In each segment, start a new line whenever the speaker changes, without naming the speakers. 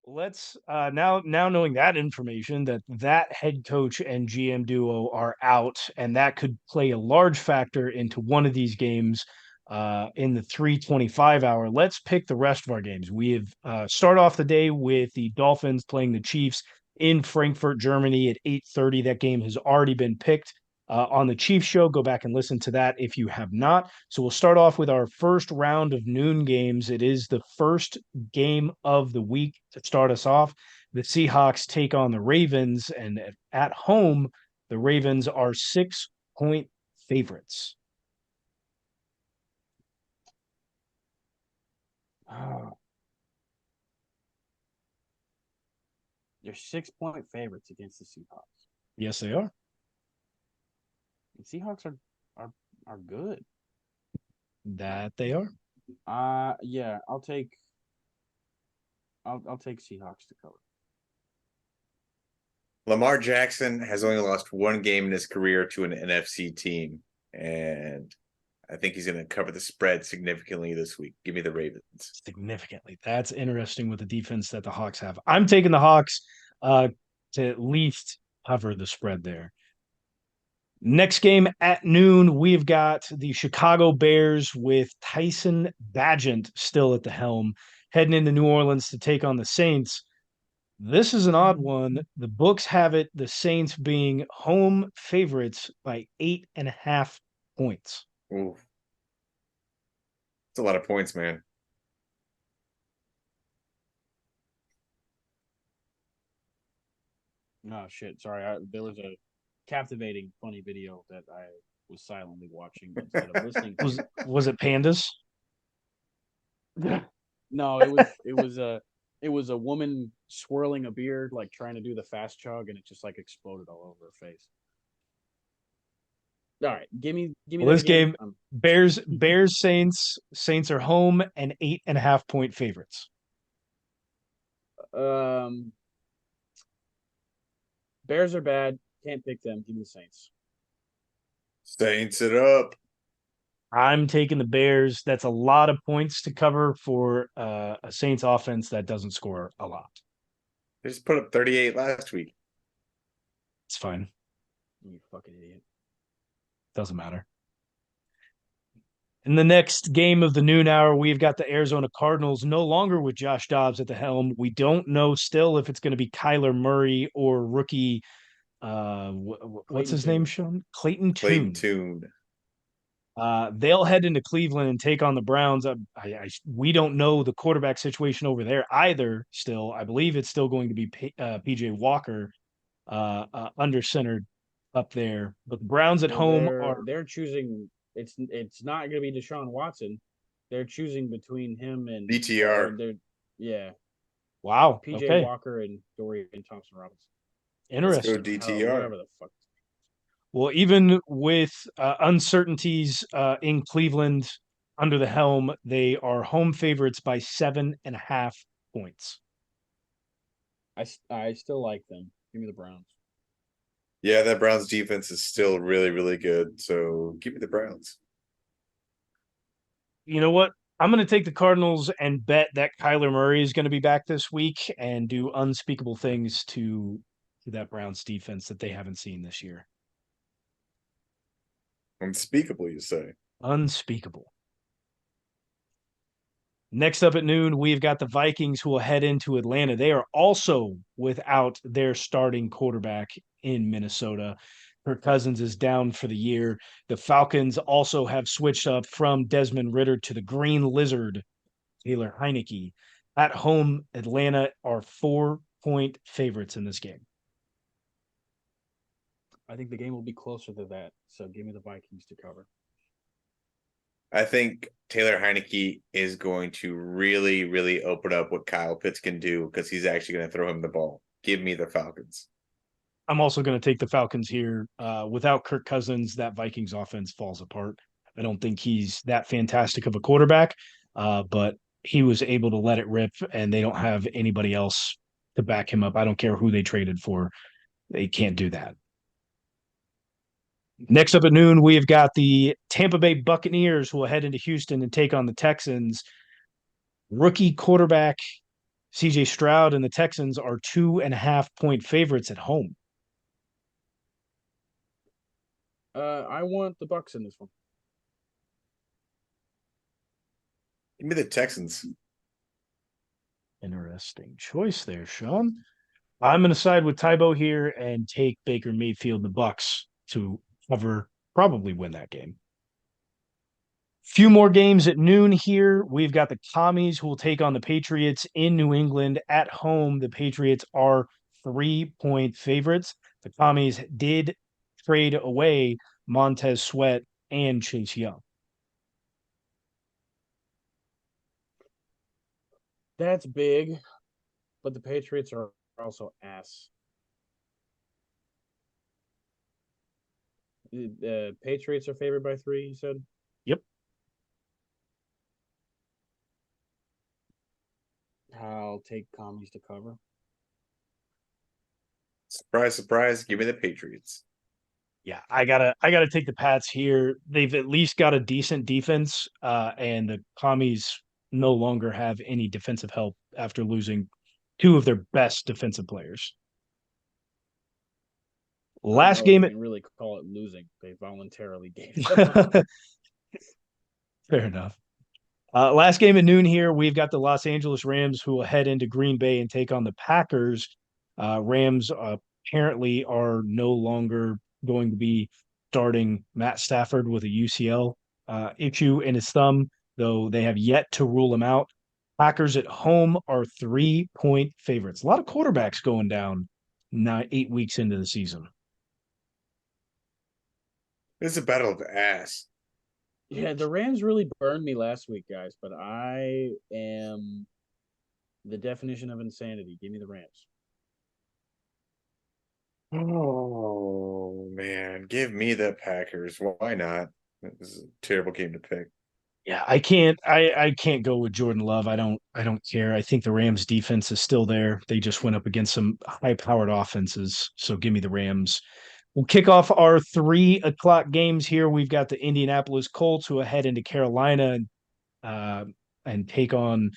Let's now knowing that information that head coach and GM duo are out, and that could play a large factor into one of these games in the 3:25 hour. Let's pick the rest of our games. We have start off the day with the Dolphins playing the Chiefs in Frankfurt, Germany at 8:30. That game has already been picked on the Chiefs show. Go back and listen to that if you have not. So we'll start off with our first round of noon games. It is the first game of the week to start us off. The Seahawks take on the Ravens, and at home, the Ravens are 6-point favorites.
Oh, they're 6-point favorites against the Seahawks.
Yes, they are.
The Seahawks are good.
That they are.
Yeah, I'll take Seahawks to cover.
Lamar Jackson has only lost one game in his career to an NFC team, and I think he's going to cover the spread significantly this week. Give me the Ravens.
Significantly. That's interesting with the defense that the Hawks have. I'm taking the Hawks to at least cover the spread there. Next game at noon, we've got the Chicago Bears with Tyson Bagent still at the helm, heading into New Orleans to take on the Saints. This is an odd one. The books have it the Saints being home favorites by 8.5 points.
Ooh. It's a lot of points, man.
No shit. Sorry, there was a captivating, funny video that I was silently watching instead of listening.
Was it pandas?
No, it was a woman swirling a beer, like trying to do the fast chug, and it just like exploded all over her face. All right, give me
well, this game. Bears Saints are home and 8.5 point favorites.
Bears are bad. Can't pick them. Give me the Saints.
Saints it up.
I'm taking the Bears. That's a lot of points to cover for a Saints offense that doesn't score a lot.
They just put up 38 last week.
It's fine.
You fucking idiot.
Doesn't matter. In the next game of the noon hour, we've got the Arizona Cardinals no longer with Josh Dobbs at the helm. We don't know still if it's going to be Kyler Murray or rookie. What's his name, Sean? Clayton
Tune.
They'll head into Cleveland and take on the Browns. We don't know the quarterback situation over there either. Still, I believe it's still going to be PJ Walker under centered up there. But the Browns at home
they're choosing. It's not going to be Deshaun Watson. They're choosing between him and
BTR.
Yeah.
Wow.
PJ Walker and Dorian Thompson Robinson.
Interesting.
Let's go DTR.
Whatever the fuck.
Well, even with uncertainties in Cleveland under the helm, they are home favorites by 7.5 points.
I still like them. Give me the Browns.
Yeah, that Browns defense is still really, really good. So give me the Browns.
You know what? I'm going to take the Cardinals and bet that Kyler Murray is going to be back this week and do unspeakable things to that Browns defense that they haven't seen this year.
Unspeakable, you say?
Unspeakable. Next up at noon, we've got the Vikings who will head into Atlanta. They are also without their starting quarterback in Minnesota. Kirk Cousins is down for the year. The Falcons also have switched up from Desmond Ridder to the Green Lizard, Taylor Heinicke. At home, Atlanta are 4-point favorites in this game.
I think the game will be closer to that. So give me the Vikings to cover.
I think Taylor Heinicke is going to really, really open up what Kyle Pitts can do because he's actually going to throw him the ball. Give me the Falcons.
I'm also going to take the Falcons here. Without Kirk Cousins, that Vikings offense falls apart. I don't think he's that fantastic of a quarterback, but he was able to let it rip, and they don't have anybody else to back him up. I don't care who they traded for. They can't do that. Next up at noon, we've got the Tampa Bay Buccaneers who will head into Houston and take on the Texans. Rookie quarterback CJ Stroud and the Texans are 2.5-point favorites at home.
I want the Bucks in this one.
Give me the Texans.
Interesting choice there, Sean. I'm going to side with Tybo here and take Baker Mayfield and the Bucks to cover, probably win that game. Few more games at noon here. We've got the Commies who will take on the Patriots in New England at home. The Patriots are 3-point favorites. The Commies did trade away Montez Sweat and Chase Young.
That's big, but the Patriots are also ass. The Patriots are favored by 3, you said?
Yep.
I'll take Commies to cover.
Surprise, surprise. Give me the Patriots.
Yeah, I gotta take the Pats here. They've at least got a decent defense, and the Commies no longer have any defensive help after losing 2 of their best defensive players. Last game,
you can really call it losing. They voluntarily gave them up.
Fair enough. Last game at noon here, we've got the Los Angeles Rams who will head into Green Bay and take on the Packers. Rams apparently are no longer going to be starting Matt Stafford with a UCL issue in his thumb, though they have yet to rule him out. Packers at home are 3-point favorites. A lot of quarterbacks going down 8 weeks into the season.
This is a battle of ass.
Yeah, the Rams really burned me last week, guys, but I am the definition of insanity. Give me the Rams.
Oh man, give me the Packers. Why not? This is a terrible game to pick.
Yeah, I can't go with Jordan Love. I don't care. I think the Rams defense is still there. They just went up against some high-powered offenses. So give me the Rams. We'll kick off our 3 o'clock games here. We've got the Indianapolis Colts who head into Carolina and take on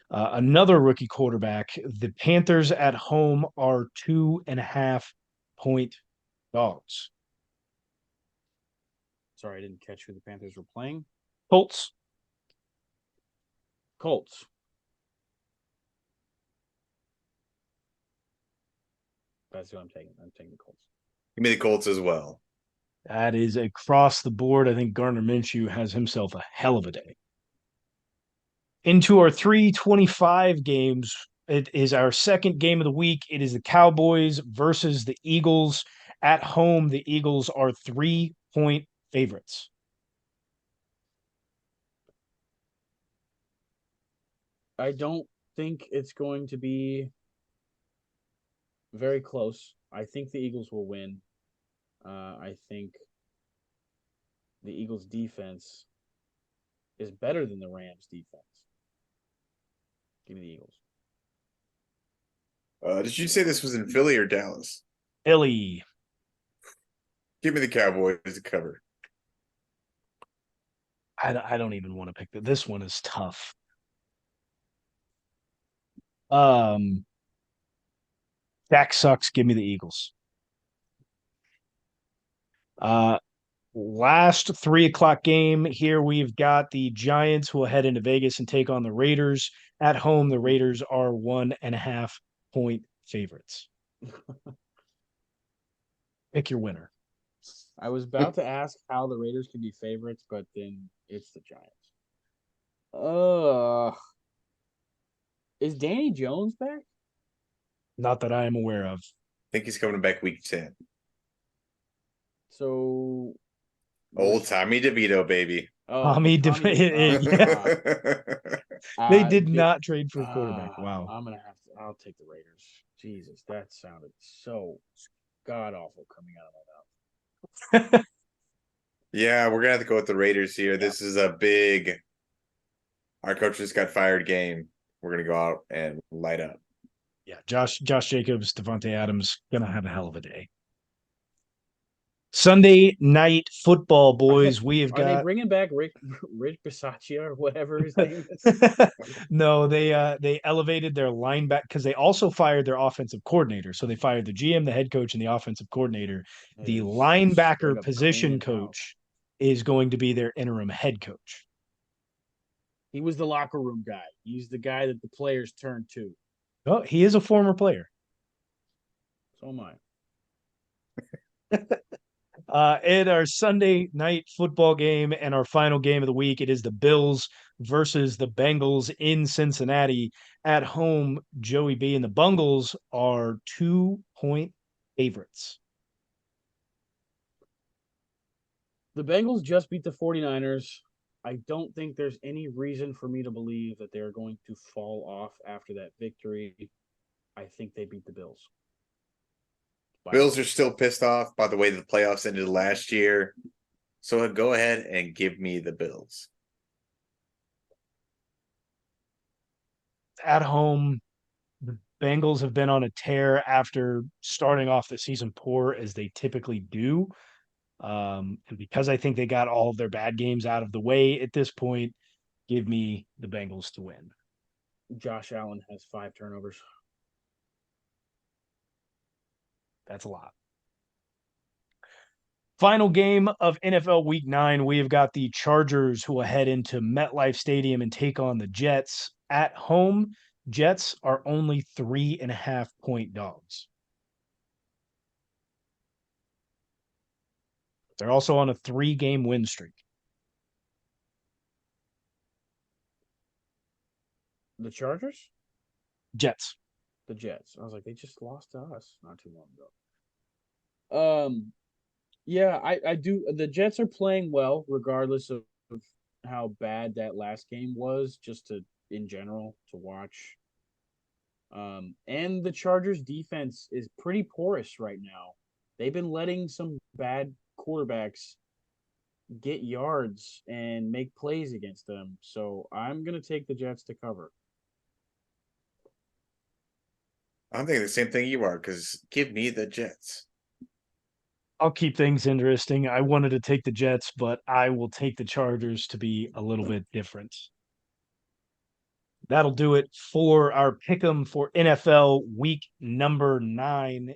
another rookie quarterback. The Panthers at home are 2.5-point dogs.
Sorry, I didn't catch who the Panthers were playing.
Colts.
That's who I'm taking. I'm taking the Colts.
Give me the Colts as well.
That is across the board. I think Gardner Minshew has himself a hell of a day. Into our 3:25 games, it is our second game of the week. It is the Cowboys versus the Eagles. At home, the Eagles are 3-point favorites.
I don't think it's going to be very close. I think the Eagles will win. I think the Eagles' defense is better than the Rams' defense. Give me the Eagles.
Did you say this was in Philly or Dallas?
Philly.
Give me the Cowboys to cover.
I don't even want to pick that. This one is tough. Dak sucks. Give me the Eagles. Last 3 o'clock game here, we've got the Giants who will head into Vegas and take on the Raiders. At home, the Raiders are 1.5-point favorites. Pick your winner.
I was about to ask how the Raiders can be favorites, but then it's the Giants. Is Danny Jones back?
Not that I am aware of.
I think he's coming back week 10.
So
Old Tommy DeVito, baby.
Tommy DeVito. They did not trade for a quarterback. Wow.
I'll take the Raiders. Jesus, that sounded so god awful coming out of my mouth.
Yeah, we're gonna have to go with the Raiders here. Yeah. This is a big our coach just got fired game. We're gonna go out and light up.
Yeah, Josh Jacobs, Devontae Adams gonna have a hell of a day. Sunday night football, boys. We have
Are they
got
bringing back Rich Bisaccia or whatever his name is?
no, they elevated their linebacker because they also fired their offensive coordinator. So they fired the GM, the head coach, and the offensive coordinator. The
Hey, straight
linebacker
up
position
cleaning house.
coach is going to be their interim head coach.
He was the locker room guy. He's the guy that the players turn to.
Oh, he is a former player.
So am I.
In our Sunday night football game and our final game of the week, it is the Bills versus the Bengals in Cincinnati at home. Joey B and the Bungles are 2-point favorites.
The Bengals just beat the 49ers. I don't think there's any reason for me to believe that they're going to fall off after that victory. I think they beat the Bills.
Bills are still pissed off by the way the playoffs ended last year. So go ahead and give me the Bills.
At home, the Bengals have been on a tear after starting off the season poor as they typically do. And because I think they got all of their bad games out of the way at this point, give me the Bengals to win.
Josh Allen has 5 turnovers.
That's a lot. Final game of NFL Week 9, we have got the Chargers who will head into MetLife Stadium and take on the Jets at home. Jets are only 3.5-point dogs. They're also on a 3-game win streak.
The Chargers?
Jets.
The Jets. I was like, they just lost to us not too long ago. Yeah, I do. The Jets are playing well, regardless of how bad that last game was, just to in general to watch. And the Chargers defense is pretty porous right now. They've been letting some bad quarterbacks get yards and make plays against them. So I'm gonna take the Jets to cover.
I'm thinking the same thing you are because give me the Jets.
I'll keep things interesting. I wanted to take the Jets, but I will take the Chargers to be a little bit different. That'll do it for our pick'em for NFL week number 9.